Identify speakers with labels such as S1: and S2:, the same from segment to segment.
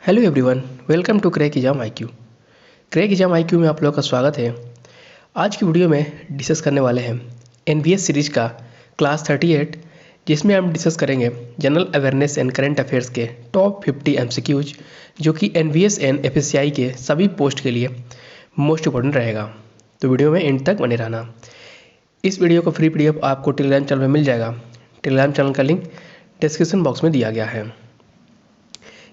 S1: Hello everyone, welcome to crack exam IQ। Crack exam IQ में आप लोगों का स्वागत है। आज की वीडियो में डिस्कस करने वाले हैं NBS सीरीज का क्लास 38, जिसमें हम डिस्कस करेंगे general awareness and current affairs के टॉप 50 MCQs, जो कि NBS एंड FSCI के सभी पोस्ट के लिए मोस्ट इम्पोर्टेंट रहेगा। तो वीडियो में एंड तक बने रहना। इस वीडियो को फ्री PDF आपको टेलीग्राम चैनल में मिल जाएगा। टेलीग्राम चैनल का लिंक डिस्क्रिप्शन बॉक्स में दिया गया है।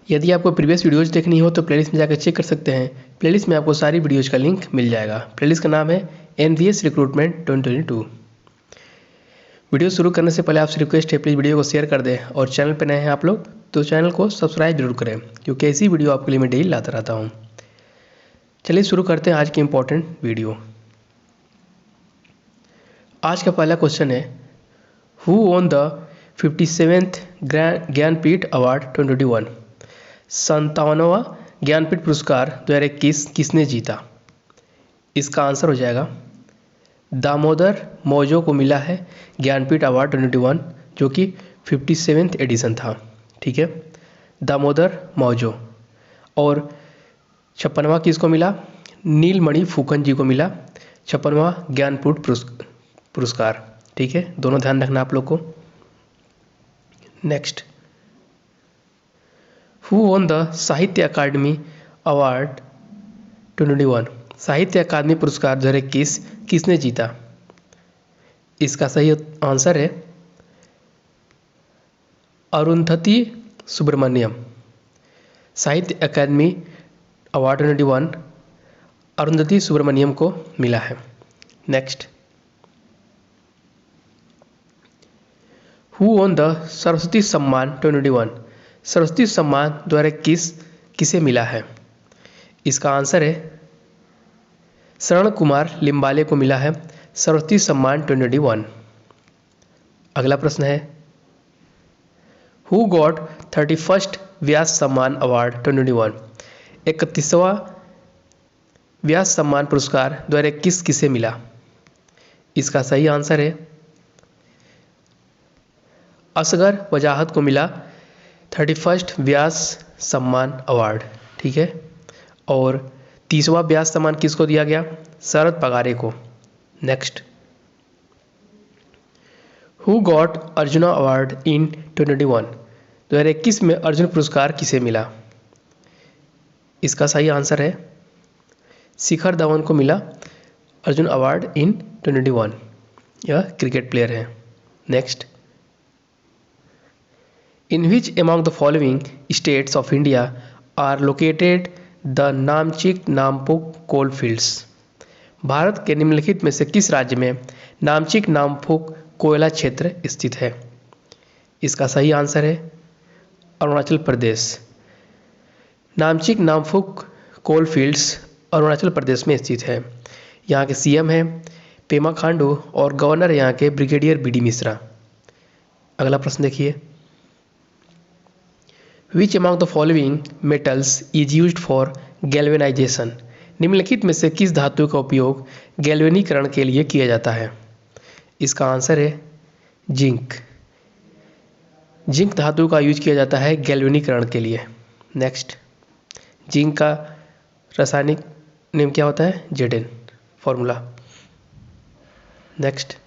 S1: यदि आपको प्रीवियस वीडियोज देखनी हो तो प्लेलिस्ट में जाकर चेक कर सकते हैं। प्लेलिस्ट में आपको सारी वीडियोज का लिंक मिल जाएगा। प्लेलिस्ट का नाम है NBS रिक्रूटमेंट 2022। वीडियो शुरू करने से पहले आपसे रिक्वेस्ट है, प्लीज़ वीडियो को शेयर कर दें, और चैनल पर नए हैं आप लोग तो चैनल को सब्सक्राइब जरूर करें, क्योंकि ऐसी वीडियो आपके लिए मैं डेली लाता रहता हूँ। चलिए शुरू करते हैं आज की इम्पोर्टेंट वीडियो। आज का पहला क्वेश्चन है, who won the 57th Jnanpith award 2021? 57वां ज्ञानपीठ पुरस्कार 2021 किसने जीता? इसका आंसर हो जाएगा दामोदर मौजो को मिला है ज्ञानपीठ अवार्ड 2021, जो कि 57th एडिशन था। ठीक है, दामोदर मौजो। और 56वां किसको मिला? नीलमणि फुकन जी को मिला 56वां ज्ञानपीठ पुरस्कार। ठीक है, दोनों ध्यान रखना आप लोग को। नेक्स्ट, हु ओन द साहित्य अकादमी अवार्ड 2021? साहित्य अकादमी पुरस्कार 2021 किसने जीता? इसका सही आंसर है अरुंधति सुब्रमण्यम। साहित्य अकादमी अवार्ड 2021 अरुंधति सुब्रमण्यम को मिला है। Next, who won the Saraswati सम्मान 2021? सरस्वती सम्मान 2021 किसे मिला है? इसका आंसर है शरण कुमार लिम्बाले को मिला है सरस्वती सम्मान 2021। अगला प्रश्न है, हु गॉट 31st व्यास सम्मान अवार्ड 2021? 31वां व्यास सम्मान पुरस्कार 2021 किसे मिला? इसका सही आंसर है असगर वजाहत को मिला 31st व्यास सम्मान अवार्ड। ठीक है, और 30वां व्यास सम्मान किसको दिया गया? शरद पगारे को। Next, who got arjuna award in 2021? 2021 में अर्जुन पुरस्कार किसे मिला? इसका सही आंसर है शिखर धवन को मिला अर्जुन अवार्ड इन 2021। यह क्रिकेट प्लेयर है। Next, In which among the following states of India are located the Namchik Namphuk coal fields? Bharat के निम्नलिखित में से किस राज्य में नामचिक नामपुक कोयला क्षेत्र स्थित है? इसका सही आंसर है अरुणाचल प्रदेश। नामचिक नामपुक कोल फील्ड्स अरुणाचल प्रदेश में स्थित है। यहाँ के CM हैं पेमा खांडू और गवर्नर यहाँ के ब्रिगेडियर BD मिश्रा। अगला प्रश्न देखिए, Which among the following metals is used for galvanization? निम्नलिखित में से किस धातु का उपयोग गैल्वेनीकरण के लिए किया जाता है? इसका आंसर है जिंक। जिंक धातु का यूज किया जाता है गैल्वेनीकरण के लिए। नेक्स्ट, जिंक का रासायनिक नेम क्या होता है? Zn formula. Next,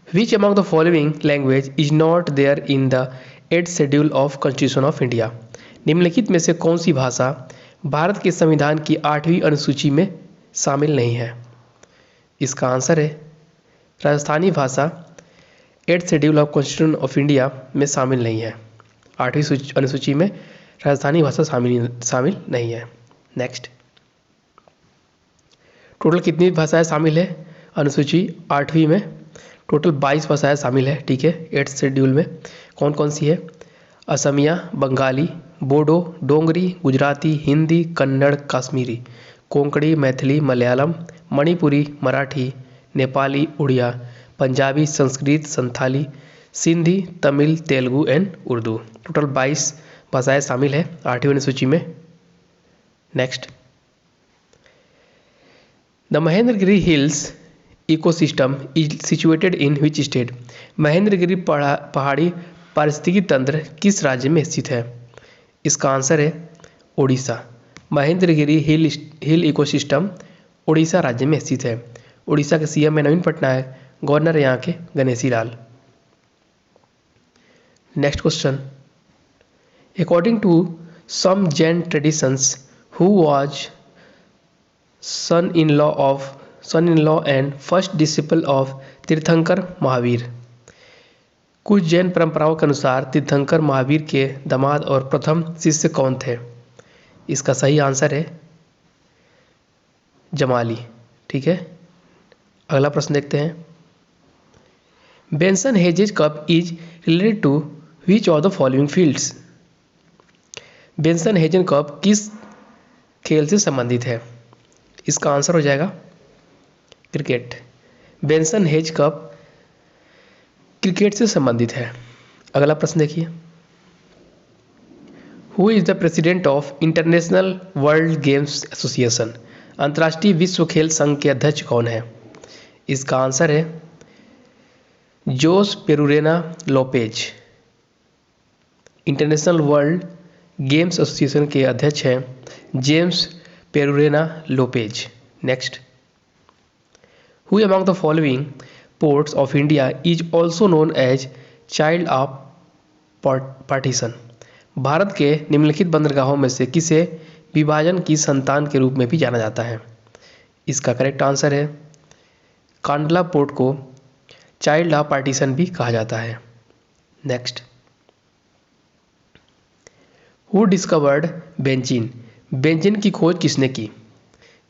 S1: Which among the following language is not there in the 8th schedule of constitution of India? निम्नलिखित में से कौन सी भाषा भारत के संविधान की 8वीं अनुसूची में शामिल नहीं है? इसका आंसर है राजस्थानी भाषा 8th schedule of constitution of India में शामिल नहीं है। 8वीं अनुसूची में राजस्थानी भाषा शामिल नहीं है। नेक्स्ट, टोटल कितनी भाषाएं शामिल है अनुसूची 8वीं में? टोटल 22 भाषाएं शामिल है। ठीक है, 8th शेड्यूल में कौन कौन सी है? असमिया, बंगाली, बोडो, डोंगरी, गुजराती, हिंदी, कन्नड़, कश्मीरी, कोंकणी, मैथिली, मलयालम, मणिपुरी, मराठी, नेपाली, उड़िया, पंजाबी, संस्कृत, संथाली, सिंधी, तमिल, तेलुगु एंड उर्दू। टोटल 22 भाषाएं शामिल है 8वीं अनुसूची में। Next, the Mahendragiri hills ecosystem is situated in which state? Mahendragiri पहाड़ी पारिस्थितिकी तंत्र किस राज्य में स्थित है? इसका आंसर है उड़ीसा। महेंद्रगिरी हिल इकोसिस्टम उड़ीसा राज्य में स्थित है। उड़ीसा के सीएम है नवीन पटनायक, गवर्नर है यहाँ के Ganeshi Lal. Next question, according to some Jain traditions who was son in law and first disciple of Tirthankar Mahavir. कुछ जैन परंपराओं के अनुसार तीर्थंकर महावीर के दामाद और प्रथम शिष्य कौन थे? इसका सही आंसर है जमाली। ठीक है, अगला प्रश्न देखते हैं। Benson Hedges cup is related to which of the following fields. Benson हेजन कप किस खेल से संबंधित है? इसका आंसर हो जाएगा cricket. Benson Hedges cup cricket से संबंधित है। अगला प्रश्न देखिए, who is the president of international world games association. अंतर्राष्ट्रीय विश्व खेल संघ के अध्यक्ष कौन है? इसका आंसर है Jose Perurena Lopez. International world games association के अध्यक्ष हैं James Perurena Lopez. Next, who among the following ports of India is also known as child of partition. Bharat के निम्नलिखित बंदरगाहों में से किसे विभाजन की संतान के रूप में भी जाना जाता है? इसका करेक्ट आंसर है कांडला पोर्ट को चाइल्ड ऑफ पार्टीशन भी कहा जाता है। Next, who discovered benzene. Benzene की खोज किसने की?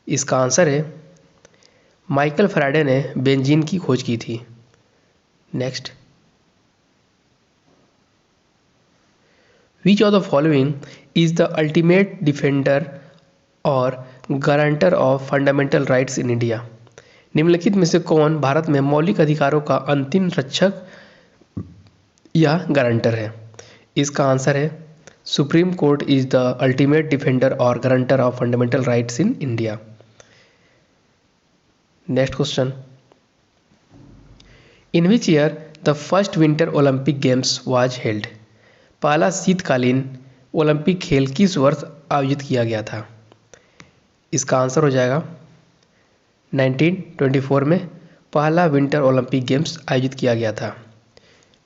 S1: इसका आंसर है माइकल फैराडे ने बेंजीन की खोज की थी। Next, which of the following is the ultimate defender और guarantor of fundamental rights in India. निम्नलिखित में से कौन भारत में मौलिक अधिकारों का अंतिम रक्षक या गारंटर है? इसका आंसर है supreme court is the ultimate defender और guarantor of fundamental rights in India. Next question, in which year the first winter Olympic games was held. पहला शीतकालीन ओलंपिक खेल किस वर्ष आयोजित किया गया था? इसका आंसर हो जाएगा 1924 में पहला विंटर ओलंपिक गेम्स आयोजित किया गया था।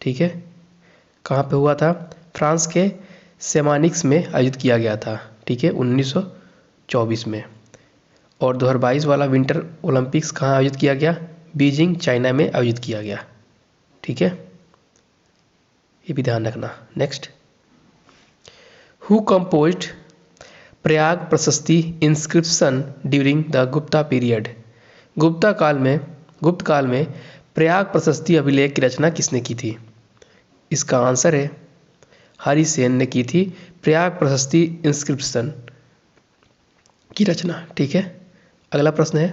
S1: ठीक है, कहाँ पे हुआ था? फ्रांस के सेमानिक्स में आयोजित किया गया था। ठीक है, 1924 में। और 2022 वाला विंटर ओलंपिक्स कहाँ आयोजित किया गया? बीजिंग चाइना में आयोजित किया गया। ठीक है, ये भी ध्यान रखना। नेक्स्ट, हु कंपोज्ड प्रयाग प्रशस्ति inscription during the Gupta period. गुप्त काल में प्रयाग प्रशस्ति अभिलेख की रचना किसने की थी? इसका आंसर है हरिसेन ने की थी प्रयाग प्रशस्ति इंस्क्रिप्शन की रचना। ठीक है, अगला प्रश्न है,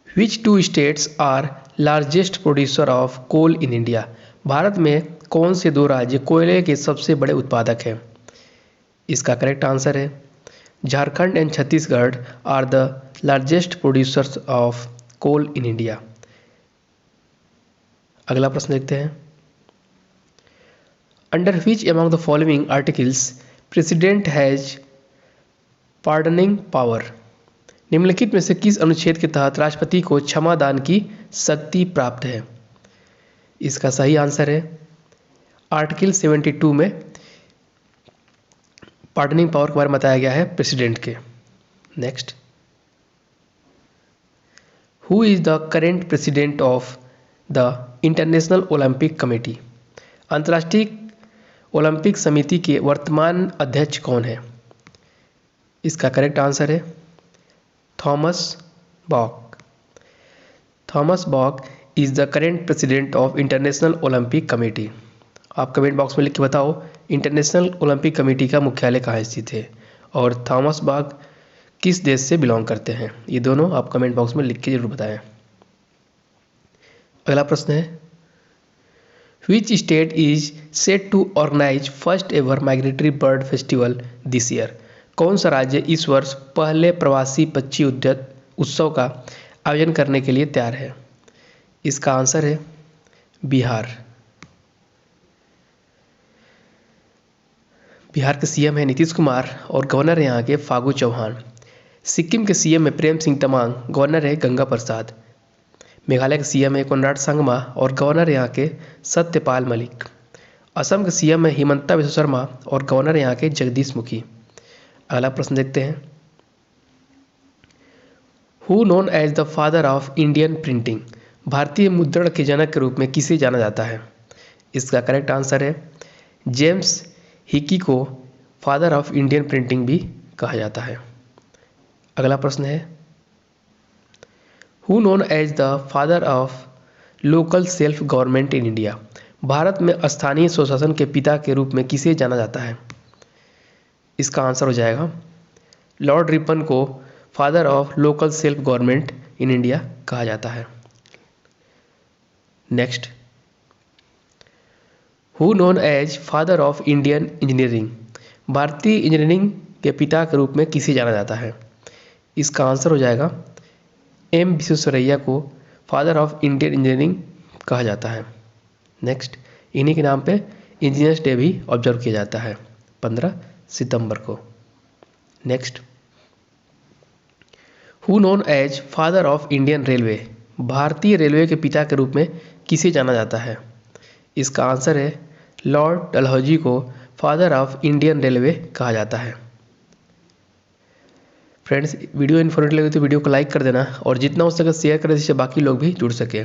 S1: which two states are largest producer of coal in India. Bharat में कौन से दो राज्य कोयले के सबसे बड़े उत्पादक हैं? इसका करेक्ट आंसर है Jharkhand and Chhattisgarh are the largest producers of coal in India. अगला प्रश्न देखते हैं, under which among the following articles president has pardoning power. निम्नलिखित में से किस अनुच्छेद के तहत राष्ट्रपति को क्षमा दान की शक्ति प्राप्त है? इसका सही आंसर है आर्टिकल 72 में पार्डनिंग पावर के बारे में बताया गया है प्रेसिडेंट के। Next, who is the current president of the international Olympic committee. अंतर्राष्ट्रीय ओलंपिक समिति के वर्तमान अध्यक्ष कौन है? इसका करेक्ट आंसर है Thomas Bach. Thomas Bach is the current president of international Olympic committee. आप कमेंट बॉक्स में लिख के बताओ इंटरनेशनल ओलंपिक कमेटी का मुख्यालय कहाँ स्थित है और थॉमस बॉक किस देश से बिलोंग करते हैं। ये दोनों आप कमेंट बॉक्स में लिख के जरूर बताएं। अगला प्रश्न है, which state is set to organise first ever migratory bird festival this year. कौन सा राज्य इस वर्ष पहले प्रवासी पक्षी उत्सव का आयोजन करने के लिए तैयार है? इसका आंसर है बिहार। बिहार के सीएम है नीतीश कुमार और गवर्नर है यहाँ के फागू चौहान। सिक्किम के सीएम है प्रेम सिंह तमांग, गवर्नर है गंगा प्रसाद। मेघालय के सीएम है कोनराड संगमा और गवर्नर है यहाँ के सत्यपाल मलिक। असम के सीएम है हिमंता बिस्वा शर्मा और गवर्नर है यहाँ के जगदीश मुखी। अगला प्रश्न देखते हैं, who known as the father of Indian printing, भारतीय मुद्रण के जनक के रूप में किसे जाना जाता है? इसका करेक्ट आंसर है जेम्स हिकी को फादर ऑफ इंडियन प्रिंटिंग भी कहा जाता है। अगला प्रश्न है, who known as the father of local self government in India, Bharat में स्थानीय स्वशासन के पिता के रूप में किसे जाना जाता है? इसका आंसर हो जाएगा लॉर्ड रिपन को father of local self government in India कहा जाता है। Next, who known as father of Indian engineering, भारतीय इंजीनियरिंग के पिता के रूप में किसे जाना जाता है? इसका आंसर हो जाएगा एम विश्वेश्वरैया को फादर ऑफ इंडियन इंजीनियरिंग कहा जाता है। नेक्स्ट, इन्हीं के नाम पे इंजीनियर्स डे भी ऑब्जर्व किया जाता है 15 सितंबर को। Next, who known as father of Indian railway, भारतीय रेलवे के पिता के रूप में किसे जाना जाता है? इसका आंसर है लॉर्ड डलहौजी को फादर ऑफ इंडियन रेलवे कहा जाता है। फ्रेंड्स, वीडियो इन्फॉर्मेटिव लगे तो वीडियो को लाइक कर देना और जितना हो सके शेयर करें जिससे बाकी लोग भी जुड़ सके।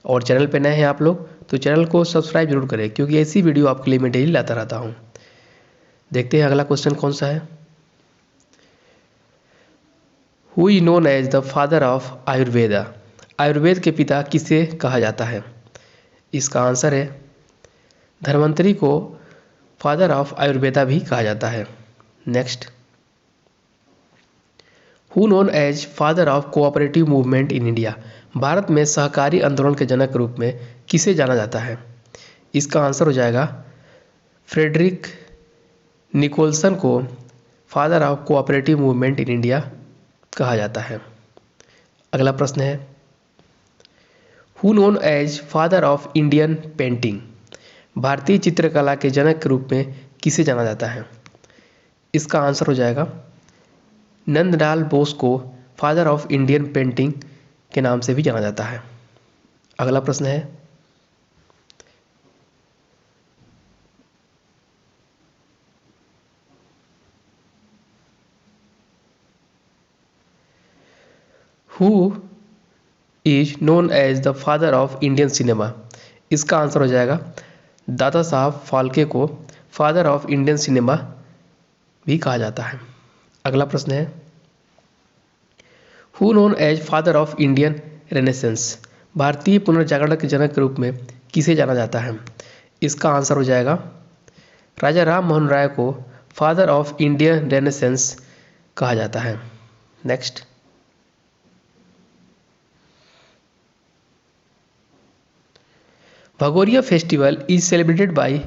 S1: और चैनल पे नए हैं आप लोग तो चैनल को सब्सक्राइब जरूर करें क्योंकि ऐसी वीडियो आपके लिए मैं डेली लाता रहता हूँ। देखते हैं अगला क्वेश्चन कौन सा है, who is known as the father of Ayurveda, आयुर्वेद के पिता किसे कहा जाता है? इसका आंसर है धन्वंतरी को फादर ऑफ आयुर्वेदा भी कहा जाता है। Next, who known as father of cooperative movement in India, Bharat में सहकारी आंदोलन के जनक के रूप में किसे जाना जाता है? इसका आंसर हो जाएगा फ्रेडरिक निकोलसन को father of cooperative movement in India कहा जाता है। अगला प्रश्न है, who known as father of Indian painting, भारतीय चित्रकला के जनक के रूप में किसे जाना जाता है? इसका आंसर हो जाएगा नंदलाल बोस को फादर ऑफ इंडियन पेंटिंग के नाम से भी जाना जाता है। अगला प्रश्न है, who is known as the father of Indian cinema, इसका आंसर हो जाएगा दादा साहब फाल्के को फादर ऑफ इंडियन सिनेमा भी कहा जाता है। अगला प्रश्न है, who known as father of Indian renaissance, भारतीय पुनर्जागरण के जनक के रूप में किसे जाना जाता है? इसका आंसर हो जाएगा राजा राम मोहन राय को फादर ऑफ इंडियन रेनेसेंस कहा जाता है। Next, Bhagoria festival is celebrated by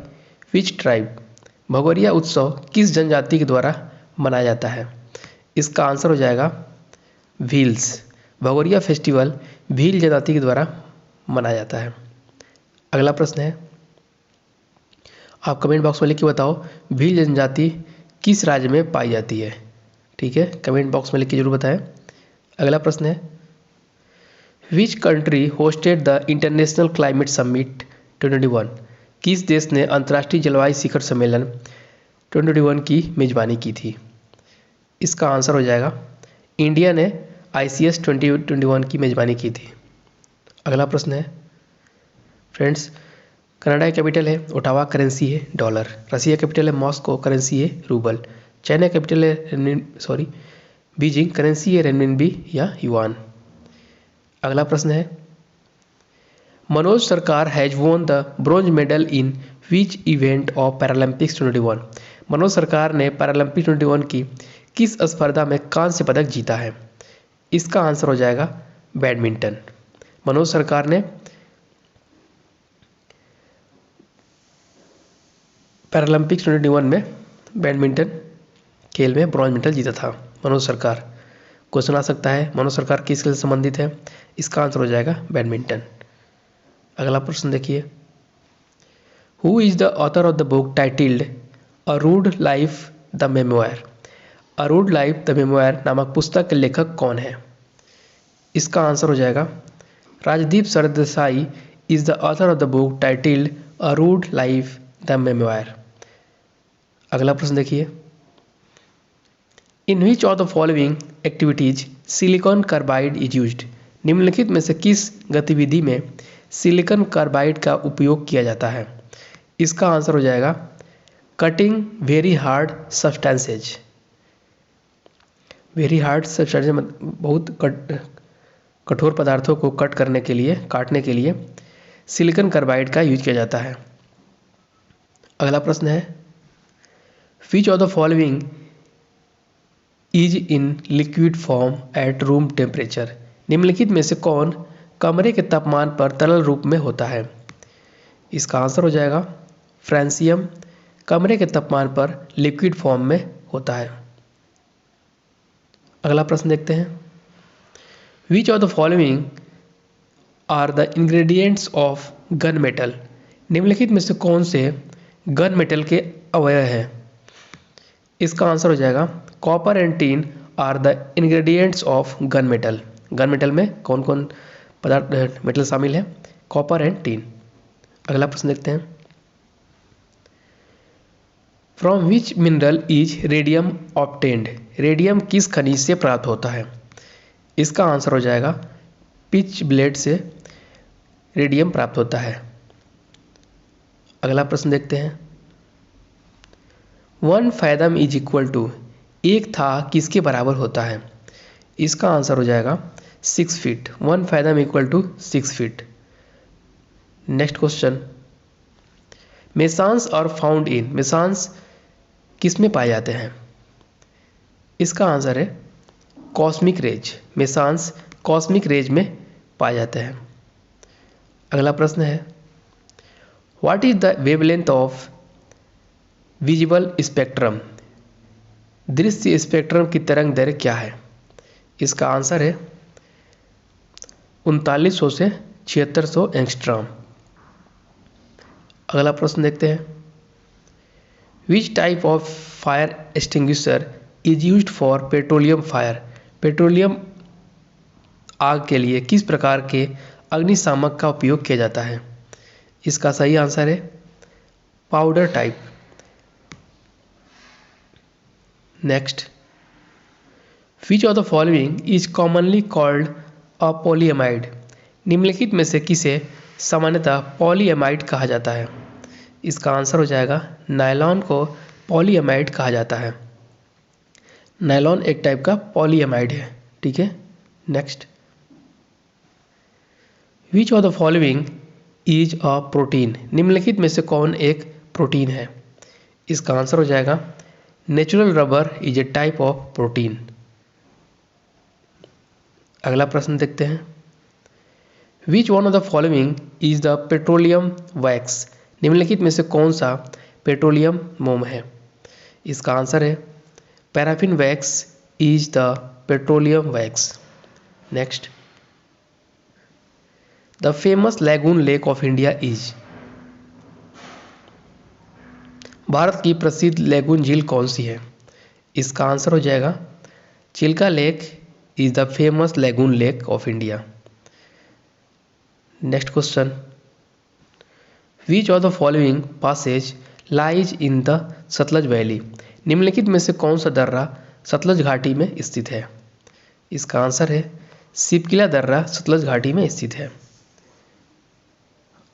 S1: which tribe, Bhagoria उत्सव किस जनजाति के द्वारा मनाया जाता है? इसका आंसर हो जाएगा भील्स, भगोरिया फेस्टिवल भील जनजाति के द्वारा मनाया जाता है। अगला प्रश्न है, आप कमेंट बॉक्स में लिख के बताओ भील जनजाति किस राज्य में पाई जाती है? ठीक है, कमेंट बॉक्स में लिख के जरूर बताएं। अगला प्रश्न है, which country hosted the international climate summit 2021, किस देश ने अंतर्राष्ट्रीय जलवायु शिखर सम्मेलन 2021 की मेजबानी की थी? इसका आंसर हो जाएगा इंडिया ने ICS 2021 की मेजबानी की थी। अगला प्रश्न है, फ्रेंड्स, कनाडा कैपिटल है ओटावा, करेंसी है डॉलर। रसिया कैपिटल है मॉस्को, करेंसी है रूबल। चाइना कैपिटल है बीजिंग, करेंसी है रेनमिनबी या युआन। अगला प्रश्न है, मनोज सरकार has won the bronze medal in which event of Paralympics 2021, Manoj सरकार ने पैरालंपिक 2021 की किस स्पर्धा में कांस्य पदक जीता है? इसका आंसर हो जाएगा बैडमिंटन। मनोज सरकार ने पैरालंपिक्स 2021 में बैडमिंटन खेल में ब्रॉन्ज मेडल जीता था मनोज सरकार। क्वेश्चन आ सकता है मनोज सरकार किस खेल से संबंधित है? इसका आंसर हो जाएगा बैडमिंटन। अगला प्रश्न देखिए, who is the author of the book titled a rude life the memoir. A rude life the memoir नामक पुस्तक के लेखक कौन है? इसका आंसर हो जाएगा Rajdeep Sardesai is the author of the book titled a rude life the memoir. अगला प्रश्न देखिए, in which of the following activities silicon carbide is used. निम्नलिखित में से किस गतिविधि में सिलिकॉन कार्बाइड का उपयोग किया जाता है? इसका आंसर हो जाएगा cutting very hard substances. Very hard substances बहुत कठोर पदार्थों को काटने के लिए सिलिकॉन कार्बाइड का यूज किया जाता है। अगला प्रश्न है, विच of the following is in liquid form at room temperature. निम्नलिखित में से कौन कमरे के तापमान पर तरल रूप में होता है? इसका आंसर हो जाएगा फ्रांसियम कमरे के तापमान पर लिक्विड फॉर्म में होता है। अगला प्रश्न देखते हैं, which of the following are the ingredients of gun metal. निम्नलिखित में से कौन से गन मेटल के अवयव हैं? इसका आंसर हो जाएगा copper and tin are the ingredients of gun metal. Gun metal में कौन कौन पदार्थ मेटल शामिल है? Copper and tin. अगला प्रश्न देखते हैं, from which mineral is radium obtained. Radium किस खनिज से प्राप्त होता है? इसका आंसर हो जाएगा पिच ब्लेड से रेडियम प्राप्त होता है। अगला प्रश्न देखते हैं, 1 फैदम इज इक्वल टू, एक था किसके बराबर होता है? इसका आंसर हो जाएगा 6 feet. 1 fathom equal to 6 feet. Next question, mesons और फाउंड इन। मेसांस किस में पाए जाते हैं? इसका आंसर है कॉस्मिक रेज। मेसांस कॉस्मिक रेज में पाए जाते हैं। अगला प्रश्न है, what is the wavelength of visible spectrum. दृश्य स्पेक्ट्रम की तरंग दैर्घ्य क्या है? इसका आंसर है 3900 से 7600 एंगस्ट्रॉम। अगला प्रश्न देखते हैं, which type of fire extinguisher is used for petroleum fire. Petroleum आग के लिए किस प्रकार के अग्निशामक का उपयोग किया जाता है? इसका सही आंसर है powder type. Next, which of the following is commonly called a polyamide. निम्नलिखित में से किसे सामान्यतः पॉलीएमाइड कहा जाता है? इसका आंसर हो जाएगा नायलॉन को पॉलीएमाइड कहा जाता है। नायलॉन एक टाइप का पॉलीएमाइड है, ठीक है। Next, which of the following is a protein. निम्नलिखित में से कौन एक प्रोटीन है? इसका आंसर हो जाएगा natural rubber is a type of protein. अगला प्रश्न देखते हैं, which one of the following is the petroleum wax. निम्नलिखित में से कौन सा पेट्रोलियम मोम है? इसका आंसर है paraffin wax is the petroleum wax. Next, the famous lagoon lake of India is. Bharat की प्रसिद्ध लैगून झील कौन सी है? इसका आंसर हो जाएगा Chilka lake is the famous lagoon lake of India. Next question, which of the following passes lies in the Sutlej valley. निम्नलिखित में से कौन सा दर्रा सतलज घाटी में स्थित है? इसका आंसर है सिपकिला दर्रा सतलज घाटी में स्थित है।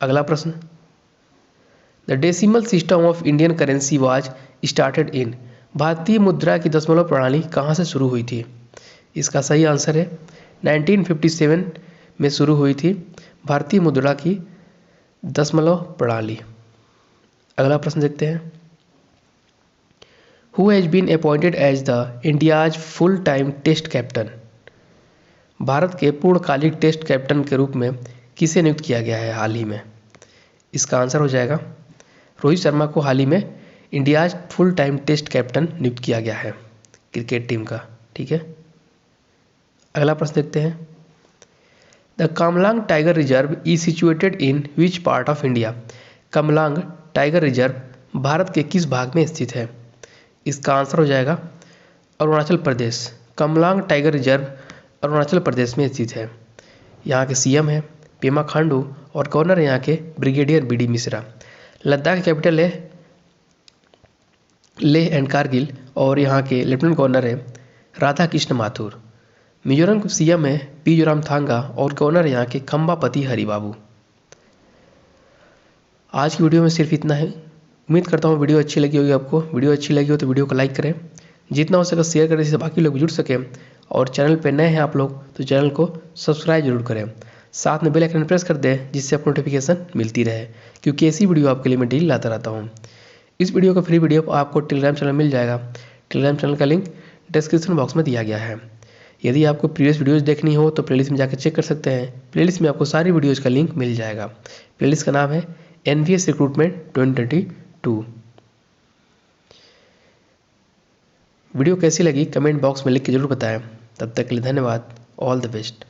S1: अगला प्रश्न, the decimal system of Indian currency was started in. भारतीय मुद्रा की दशमलव प्रणाली कहाँ से शुरू हुई थी? इसका सही आंसर है 1957 में शुरू हुई थी भारतीय मुद्रा की दशमलव प्रणाली। अगला प्रश्न देखते हैं, who has been appointed as the India's full time test captain. भारत के पूर्णकालिक टेस्ट कैप्टन के रूप में किसे नियुक्त किया गया है हाल ही में? इसका आंसर हो जाएगा रोहित शर्मा को हाल ही में India's full time test captain नियुक्त किया गया है क्रिकेट टीम का, ठीक है। अगला प्रश्न देखते हैं, the Kamlang tiger reserve is situated in which part of India. Kamalang tiger reserve Bharat के किस भाग में स्थित है? इसका आंसर हो जाएगा अरुणाचल प्रदेश। कमलांग टाइगर रिजर्व अरुणाचल प्रदेश में स्थित है। यहाँ के सीएम है पेमा खांडू और गवर्नर है यहाँ के brigadier B D Mishra. Ladakh की कैपिटल है लेह एंड कारगिल और यहाँ के लेफ्टिनेंट गवर्नर है राधा कृष्ण माथुर। मिजोरम के सीएम है पी जोरामथांगा और गवर्नर यहाँ के खम्बापति हरिबाबू। आज की वीडियो में सिर्फ इतना है। उम्मीद करता हूँ वीडियो अच्छी लगी होगी आपको। वीडियो अच्छी लगी हो तो वीडियो को लाइक करें, जितना हो सके शेयर करें जिससे बाकी लोग भी जुड़ सकें, और चैनल पर नए हैं आप लोग तो चैनल को सब्सक्राइब जरूर करें। साथ में बेल आइकन प्रेस कर दें जिससे आपको नोटिफिकेशन मिलती रहे, क्योंकि ऐसी वीडियो आपके लिए मैं डेली लाता रहता हूँ। इस वीडियो का फ्री वीडियो आपको टेलीग्राम चैनल मिल जाएगा। टेलीग्राम चैनल का लिंक डिस्क्रिप्शन बॉक्स में दिया गया है। यदि आपको प्रीवियस वीडियोस देखनी हो तो प्लेलिस्ट में जाकर चेक कर सकते हैं। प्लेलिस्ट में आपको सारी वीडियोस का लिंक मिल जाएगा। प्लेलिस्ट का नाम है NVS रिक्रूटमेंट 2022। वीडियो कैसी लगी कमेंट बॉक्स में लिख के जरूर बताएं। तब तक के लिए धन्यवाद। All the best.